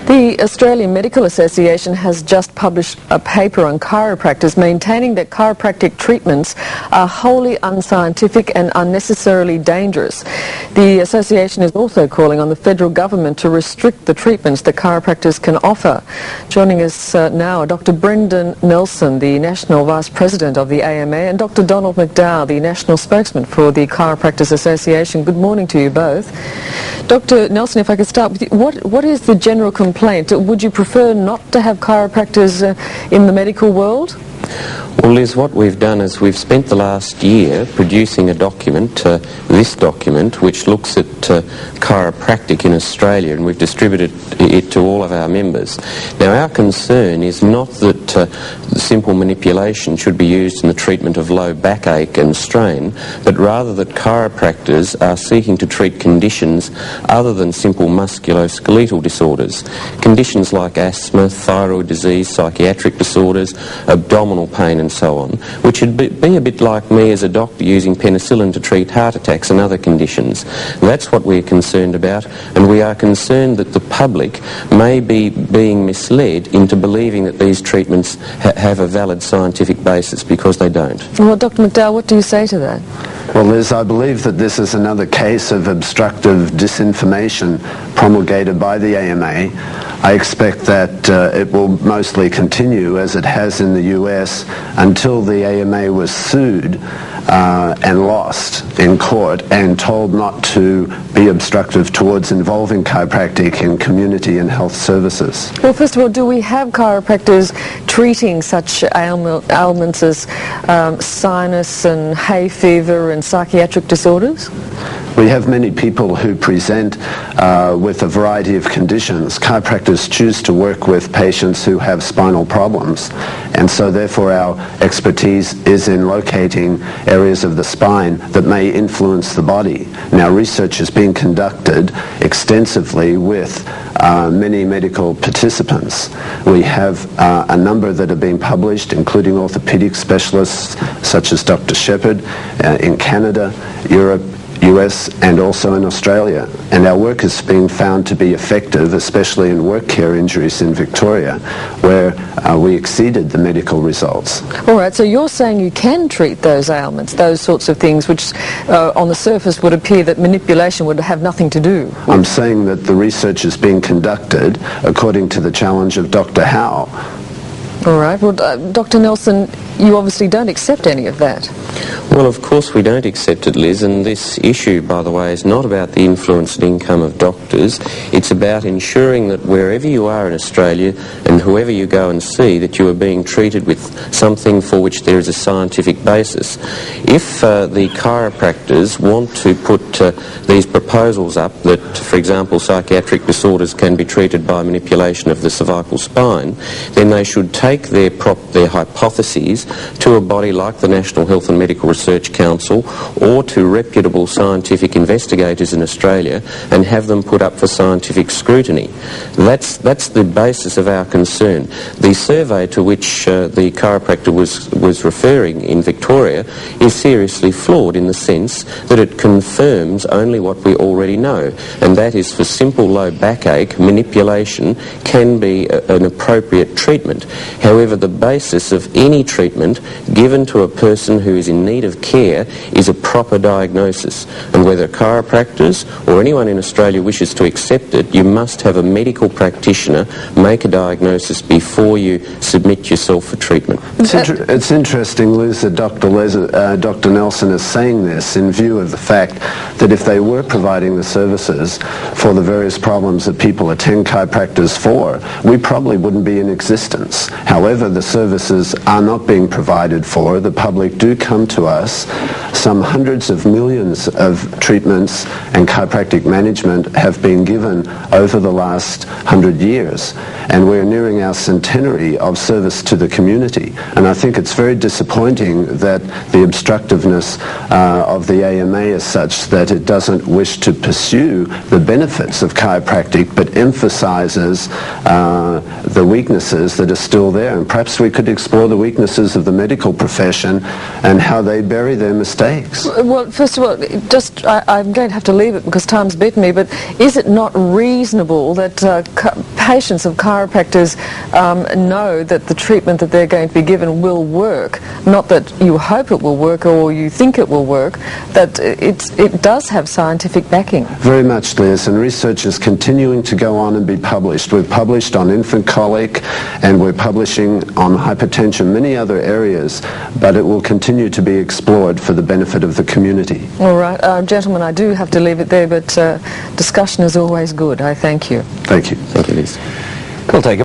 The Australian Medical Association has just published a paper on chiropractors maintaining that chiropractic treatments are wholly unscientific and unnecessarily dangerous. The association is also calling on the federal government to restrict the treatments that chiropractors can offer. Joining us now are Dr. Brendan Nelson, the National Vice President of the AMA, and Dr. Donald McDowall, the National Spokesman for the Chiropractors Association. Good morning to you both. Dr. Nelson, if I could start with you, what is the general complaint? Would you prefer not to have chiropractors in the medical world? Well, Liz, what we've done is we've spent the last year producing a document, this document, which looks at chiropractic in Australia, and we've distributed it to all of our members. Now, our concern is not that simple manipulation should be used in the treatment of low backache and strain, but rather that chiropractors are seeking to treat conditions other than simple musculoskeletal disorders. Conditions like asthma, thyroid disease, psychiatric disorders, abdominal pain and so on, which would be a bit like me as a doctor using penicillin to treat heart attacks and other conditions. That's what we're concerned about, and we are concerned that the public may be being misled into believing that these treatments have a valid scientific basis, because they don't. Well, Dr. McDowall, what do you say to that? Well, Liz, I believe that this is another case of obstructive disinformation promulgated by the AMA. I expect that it will mostly continue, as it has in the US, until the AMA was sued and lost in court and told not to be obstructive towards involving chiropractic in community and health services. Well, first of all, do we have chiropractors treating such ailments as sinus and hay fever and psychiatric disorders? We have many people who present with a variety of conditions. Chiropractors choose to work with patients who have spinal problems, and so therefore our expertise is in locating areas of the spine that may influence the body. Now, research is being conducted extensively with many medical participants. We have a number that have been published, including orthopedic specialists such as Dr. Shepherd in Canada, Europe, US, and also in Australia. And our work is being found to be effective, especially in work care injuries in Victoria, where we exceeded the medical results. All right, so you're saying you can treat those ailments, those sorts of things, which on the surface would appear that manipulation would have nothing to do with. I'm saying that the research is being conducted according to the challenge of Dr. Howe. All right. Well, Dr. Nelson, you obviously don't accept any of that. Well, of course we don't accept it, Liz, and this issue, by the way, is not about the influence and income of doctors. It's about ensuring that wherever you are in Australia and whoever you go and see, that you are being treated with something for which there is a scientific basis. If the chiropractors want to put these proposals up that, for example, psychiatric disorders can be treated by manipulation of the cervical spine, then they should take their hypotheses to a body like the National Health and Medical Research Council or to reputable scientific investigators in Australia and have them put up for scientific scrutiny. That's the basis of our concern. The survey to which the chiropractor was referring in Victoria is seriously flawed in the sense that it confirms only what we already know, and that is for simple low backache, manipulation can be an appropriate treatment. However, the basis of any treatment given to a person who is in need of care is a proper diagnosis, and whether chiropractors or anyone in Australia wishes to accept it, you must have a medical practitioner make a diagnosis before you submit yourself for treatment. It's interesting, Liz, that Dr. Nelson is saying this in view of the fact that if they were providing the services for the various problems that people attend chiropractors for, we probably wouldn't be in existence. However, the services are not being provided for. The public do come to us. Some hundreds of millions of treatments and chiropractic management have been given over the last 100 years, and we're nearing our centenary of service to the community. And I think it's very disappointing that the obstructiveness of the AMA is such that it doesn't wish to pursue the benefits of chiropractic but emphasizes the weaknesses that are still there. And perhaps we could explore the weaknesses of the medical profession and how they bury their mistakes. Well, first of all, I'm going to have to leave it because time's bitten me, but is it not reasonable that patients of chiropractors know that the treatment that they're going to be given will work, not that you hope it will work or you think it will work, that it does have scientific backing. Very much, Liz, and research is continuing to go on and be published. We've published on infant colic and we're publishing on hypertension, many other areas, but it will continue to be explored for the benefit of the community. All right, gentlemen, I do have to leave it there, but discussion is always good. I thank you. Thank you. Thank you, Liz. We'll take a